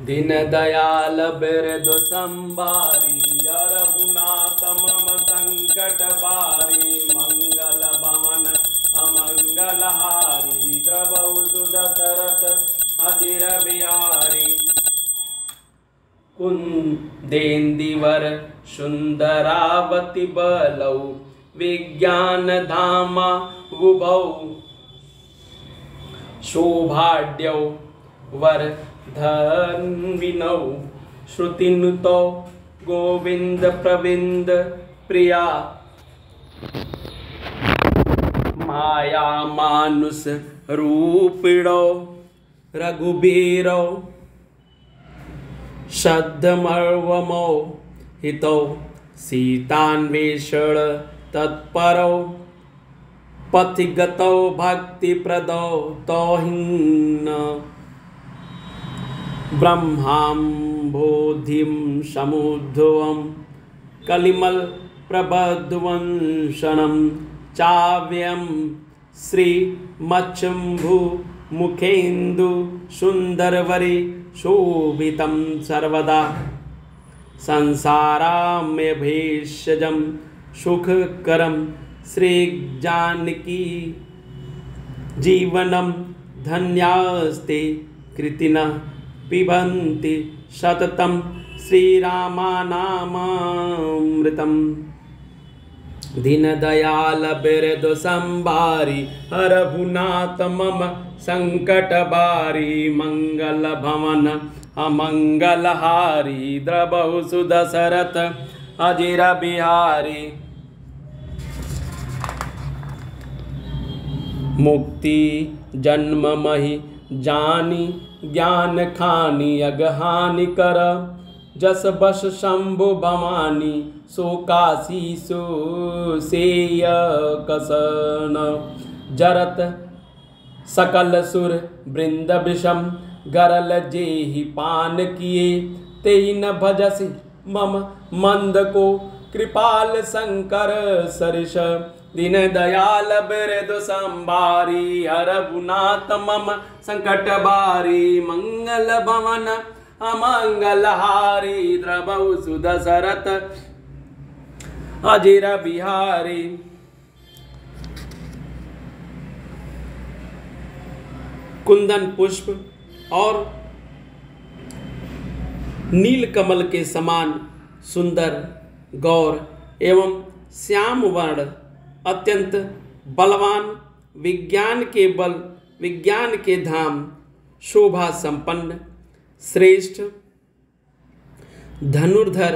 दीन दयाल बिरदु संभारी रघुनाथ मम संकट बारी मंगल भवन अमंगल हारी द्रवहु सुदशरथ अधीर बिहारी कुंदेन्दीवर सुंदरावती बलौ विज्ञान धामा उभौ शोभाढ्यौ वर्धन्विनौ श्रुतिनुतौ गोविंद प्रविंद प्रिया माया मानुष रूपिणौ रघुबीरौ श्रद्धमर्वमो हितौ सीतान्वेषण तत्परौ पथिगतौ भक्तिप्रदौ तौहिन ब्रह्माम्बोधिं समुद्धवं कलिमल प्रबध्वंसनं चाव्यं श्रीमच्छम्भु मुखेन्दु सुंदरवरे शोभितं सर्वदा संसाराम्य सुखकरं श्रीजानकी जीवनं धन्यास्ते कृतिनः पिबन्ति सततं श्रीरामानामामृतम् दीनदयाल बिरदु संभारी रघुनाथ मम संकट बारी मंगल भवन अमंगल हारी द्रवहु सुदशरथ अधीर बिहारी मुक्ति जन्म महि जानी ज्ञान खानी अगहानि कर जस बस शंभु भवानी सो काशी सो सेय कसन जरत सकल सुर वृंद विषम गरल जेहि पान किए तेहि न भजसि मम मंद को कृपाल शंकर सरिष दीन दयाल बिरदु संभारी रघुनाथ मम संकट बारी मंगल भवन अमंगल हारी द्रवहु सुदशरथ अधीर बिहारी कुंदन पुष्प और नील कमल के समान सुंदर गौर एवं श्याम वर्ण अत्यंत बलवान विज्ञान के धाम शोभा संपन्न श्रेष्ठ धनुर्धर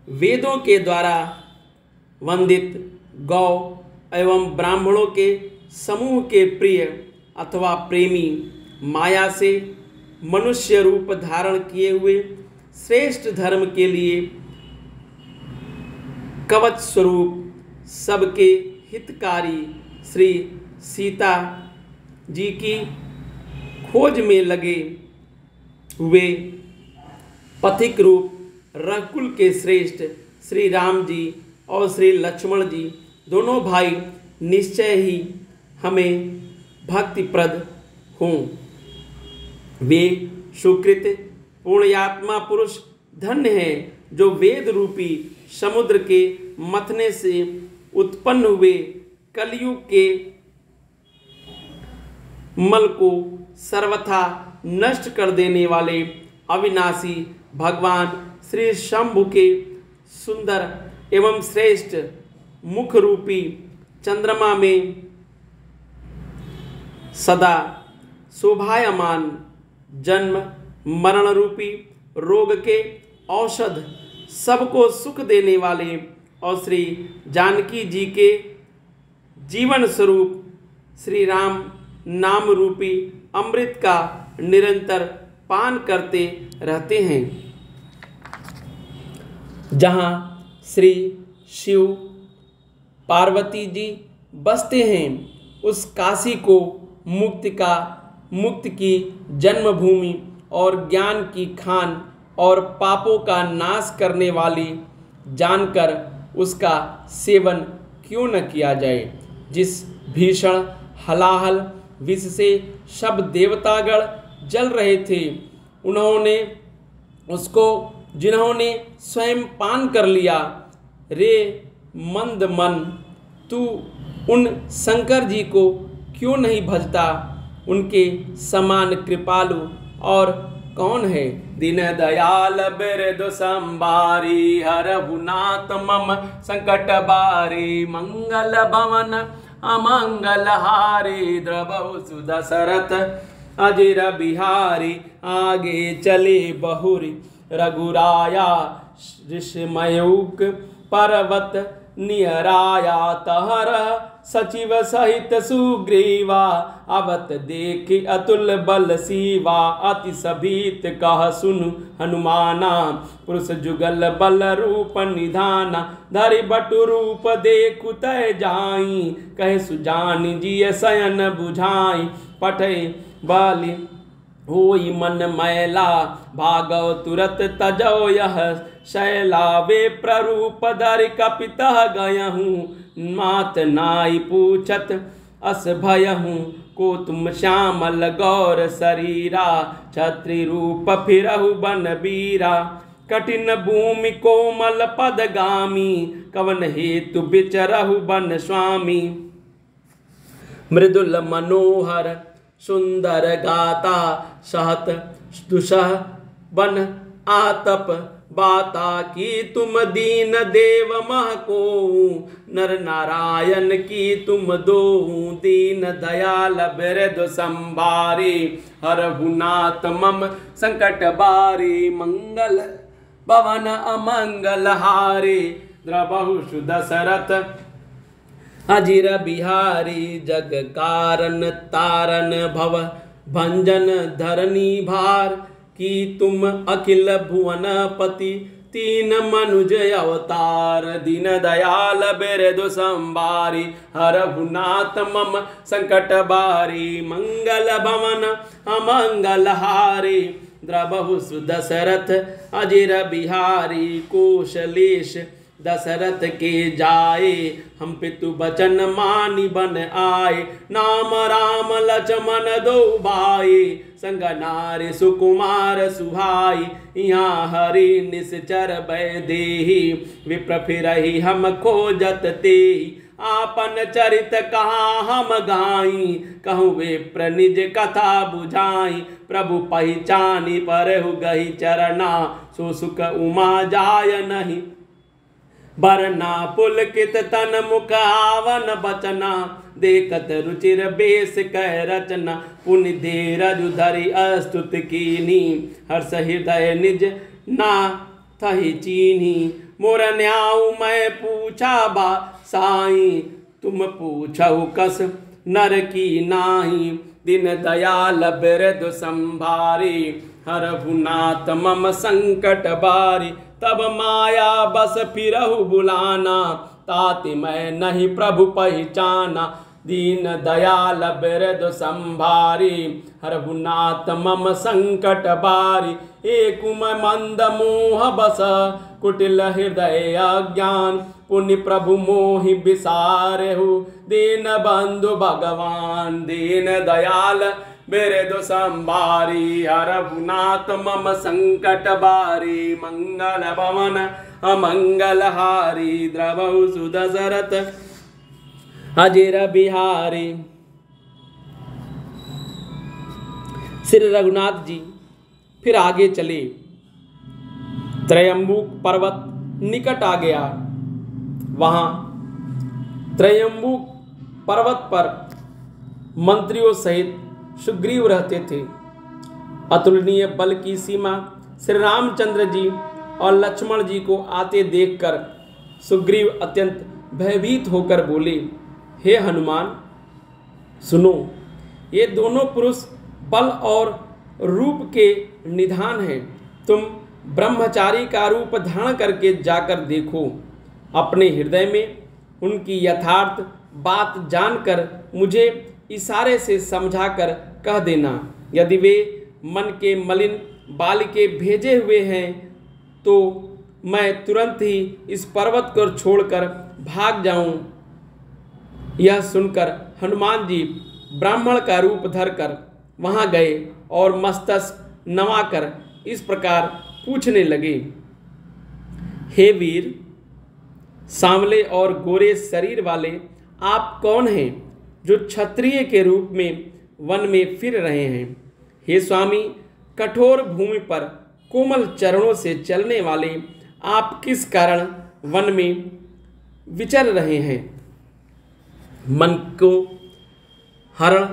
वेदों के द्वारा वंदित गौ एवं ब्राह्मणों के समूह के प्रिय अथवा प्रेमी माया से मनुष्य रूप धारण किए हुए श्रेष्ठ धर्म के लिए कवच स्वरूप सबके हितकारी श्री सीता जी की खोज में लगे हुए पथिक रूप रघुकुल के श्रेष्ठ श्री राम जी और श्री लक्ष्मण जी दोनों भाई निश्चय ही हमें भक्तिप्रद हों। वे सुकृत पुण्यात्मा पुरुष धन्य हैं जो वेद रूपी समुद्र के मथने से उत्पन्न हुए कलयुग के मल को सर्वथा नष्ट कर देने वाले अविनाशी भगवान श्री शंभु के सुंदर एवं श्रेष्ठ मुख रूपी चंद्रमा में सदा शोभायमान जन्म मरण रूपी रोग के औषध सबको सुख देने वाले और श्री जानकी जी के जीवन स्वरूप श्री राम नाम रूपी अमृत का निरंतर पान करते रहते हैं। जहाँ श्री शिव पार्वती जी बसते हैं उस काशी को मुक्ति की जन्मभूमि और ज्ञान की खान और पापों का नाश करने वाली जानकर उसका सेवन क्यों न किया जाए। जिस भीषण हलाहल विष से सब देवतागण जल रहे थे, उन्होंने उसको जिन्होंने स्वयं पान कर लिया। रे मंद मन, तू उन शंकर जी को क्यों नहीं भजता? उनके समान कृपालु और कौन है? दीन दयाल बिरदु संभारी, हरहु नाथ मम संकट बारी। मंगल भवन अमंगल हारी, द्रवहु सुदशरथ अजिर बिहारी। आगे चले बहुरी रघुराया, ऋषिमयूक पर्वत नियराया। तहर सचिव सहित सुग्रीवा, अवत देखि अतुल बल सीवा। अति सभीत कह सुनु हनुमाना, पुरुष जुगल बल रूप निधाना। धरि बटु रूप देखु तय जाई, कहे सुजानि जिय शयन बुझाई। पठे बाली होई मन मैला, भागव तुरत तजो यह शैला। वे प्ररूप धरि कपितः गयहूँ, मात नाई पूछत अस भयहूँ। को तुम श्यामल गौर शरीरा, छत्री रूप फिरहु बन बीरा। कठिन भूमि कोमल पदगामी, कवन हेतु बिचरहु बन स्वामी। मृदुल मनोहर सुंदर गाता, सहत दुसह बन आतप बाता। की तुम दीन देव मह को, नर नारायण की तुम दो। दीन दयाल बिरदु संभारी, हरहु नाथ मम संकट बारी। मंगल भवन अमंगल हारी, द्रवहु सुदशरथ अजिर बिहारी। जग कारण तारण भव भंजन धरनी भार, की तुम अखिल भुवन पति तीन मनुज अवतार। दीन दयाल बिरदु संभारी, हरहु नाथ मम संकट बारी। मंगल भवन अमंगल हारी, द्रवहु सुदशरथ अजिर बिहारी। कोशलेश दशरथ के जाए, हम पितु बचन मानि बन आए। नाम राम लक्ष्मण दो भाई, संग नारी सुकुमार सुहाई। यहाँ हरि निश्चर भय देहि, विप्र फिरहि हम खोजत तेहि। आपन चरित कहाँ हम गाई, कहूँ विप्र निज कथा बुझाई। प्रभु पहिचानी परहु गहि चरना, सो सुख उमा जाय नहीं। बरना पुलकित तन मुख आवन बचना, देखत रुचिर बेस कह रचना। पुनि धीरज धरि अस्तुत कीनी, हर्ष हृदय निज ना थहि चीनी। मोर न्याऊ मैं पूछा बा साई, तुम पूछऊ कस नर की नाही। दिन दयाल बिरदु संभारी, हरहु नाथ मम संकट बारी। तब माया बस फिरहु बुलाना, ताति मैं नहीं प्रभु पहचाना। दीन दयाल बिरदु संभारी, हरहु नाथ मम संकट बारी। एक मंद मोह बस कुटिल हृदय अज्ञान, पुनि प्रभु मोहि बिसारहु दीन बंधु भगवान। दीन दयाल बिरदु संभारी, हरहु नाथ मम संकट बारी। मंगल भवन अमंगल हारी, द्रवहु सुदशरथ अजिर बिहारी। श्री रघुनाथ जी फिर आगे चले। त्रयंबुक पर्वत निकट आ गया। वहां त्रयंबुक पर्वत पर मंत्रियों सहित सुग्रीव रहते थे। अतुलनीय बल की सीमा श्री रामचंद्र जी और लक्ष्मण जी को आते देखकर सुग्रीव अत्यंत भयभीत होकर बोले, हे हनुमान सुनो, ये दोनों पुरुष बल और रूप के निधान हैं। तुम ब्रह्मचारी का रूप धारण करके जाकर देखो। अपने हृदय में उनकी यथार्थ बात जानकर मुझे इशारे से समझाकर कह देना। यदि वे मन के मलिन बाल के भेजे हुए हैं तो मैं तुरंत ही इस पर्वत को छोड़कर भाग जाऊं। यह सुनकर हनुमान जी ब्राह्मण का रूप धरकर वहां गए और मस्तक नवाकर इस प्रकार पूछने लगे, हे वीर, सांवले और गोरे शरीर वाले आप कौन हैं जो क्षत्रिय के रूप में वन में फिर रहे हैं? हे स्वामी, कठोर भूमि पर कोमल चरणों से चलने वाले आप किस कारण वन में विचर रहे हैं? मन को हरण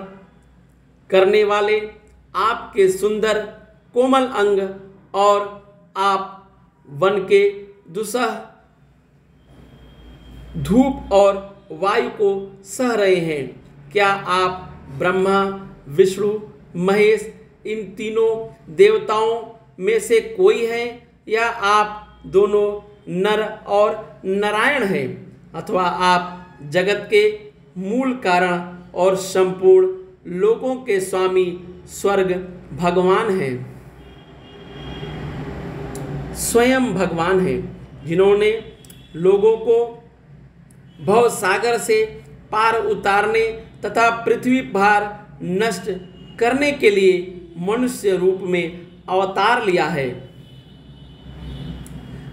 करने वाले आपके सुंदर कोमल अंग और आप वन के दुस्सह धूप और वायु को सह रहे हैं। क्या आप ब्रह्मा, विष्णु, महेश इन तीनों देवताओं में से कोई हैं, या आप दोनों नर और नारायण हैं, अथवा आप जगत के मूल कारण और संपूर्ण लोकों के स्वामी स्वर्ग भगवान हैं? स्वयं भगवान हैं, जिन्होंने लोगों को भव सागर से पार उतारने तथा पृथ्वी भार नष्ट करने के लिए मनुष्य रूप में अवतार लिया है।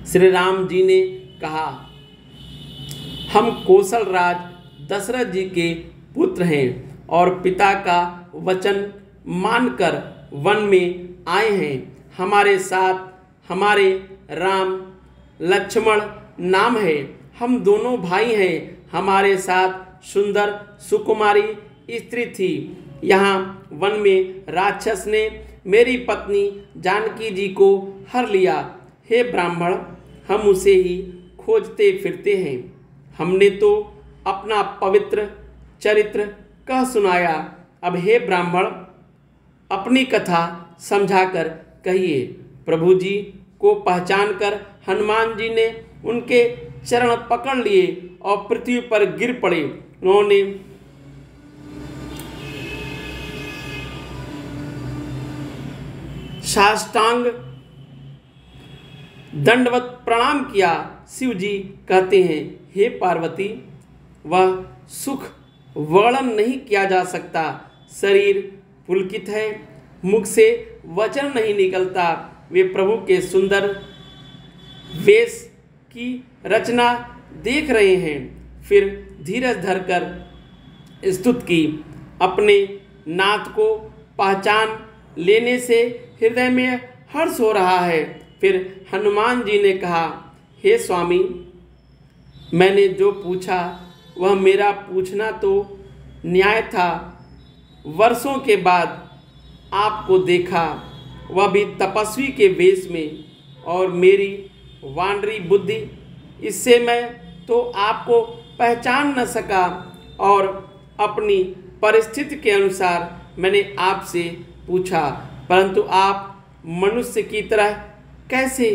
श्री राम जी ने कहा, हम कौशल राज दशरथ जी के पुत्र हैं और पिता का वचन मानकर वन में आए हैं। हमारे साथ हमारे राम लक्ष्मण नाम है। हम दोनों भाई हैं। हमारे साथ सुंदर सुकुमारी स्त्री थी। यहाँ वन में राक्षस ने मेरी पत्नी जानकी जी को हर लिया। हे ब्राह्मण, हम उसे ही खोजते फिरते हैं। हमने तो अपना पवित्र चरित्र कह सुनाया। अब हे ब्राह्मण, अपनी कथा समझाकर कहिए। प्रभु जी को पहचानकर हनुमान जी ने उनके चरण पकड़ लिए और पृथ्वी पर गिर पड़े। उन्होंने साष्टांग दंडवत प्रणाम किया। शिव जी कहते हैं, हे पार्वती, वह सुख वर्णन नहीं किया जा सकता। शरीर पुलकित है, मुख से वचन नहीं निकलता। वे प्रभु के सुंदर वेश की रचना देख रहे हैं। फिर धीरज धरकर स्तुति की। अपने नाथ को पहचान लेने से हृदय में हर्ष हो रहा है। फिर हनुमान जी ने कहा, हे स्वामी, मैंने जो पूछा वह मेरा पूछना तो न्याय था। वर्षों के बाद आपको देखा, वह भी तपस्वी के वेश में, और मेरी वानरी बुद्धि, इससे मैं तो आपको पहचान न सका, और अपनी परिस्थिति के अनुसार मैंने आपसे पूछा, परंतु आप मनुष्य की तरह कैसे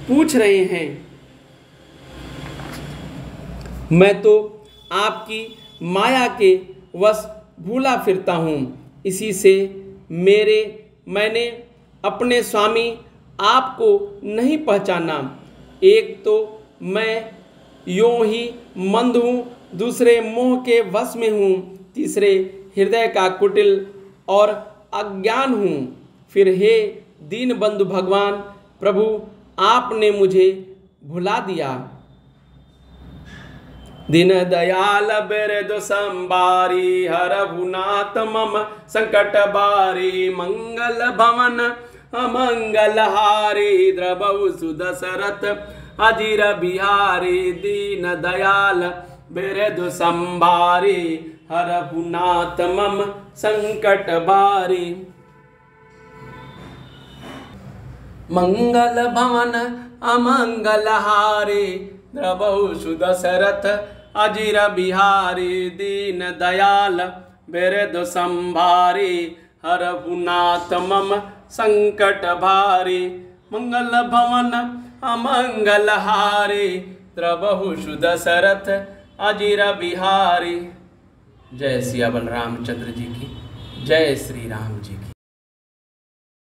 पूछ रहे हैं? मैं तो आपकी माया के वश भूला फिरता हूँ। इसी से मैंने अपने स्वामी आपको नहीं पहचाना। एक तो मैं यूं ही मंद हूँ, दूसरे मोह के वश में हूँ, तीसरे हृदय का कुटिल और अज्ञान हूँ। फिर हे दीन बंधु भगवान प्रभु, आपने मुझे भुला दिया। दीन दयाल बिरदु संबारी, हरहुनाथ मम संकट बारी। मंगल भवन अमंगल हारी, द्रवहु सुदशरथ अजिर बिहारी। दीन दयाल बिरदु संबारी, हरहुनाथ मम संकट बारी। मंगल भवन अमंगल हारी, द्रवहु सुदशरथ अजिर बिहारी। दीन दयाल बिरदु संभारी, हरहुनाथ मम संकट भारी। मंगल भवन अमंगल हारी, द्रवहु सुदशरथ अजिर बिहारी। जय सिया बलरामचंद्र जी की, जय श्री राम जी की।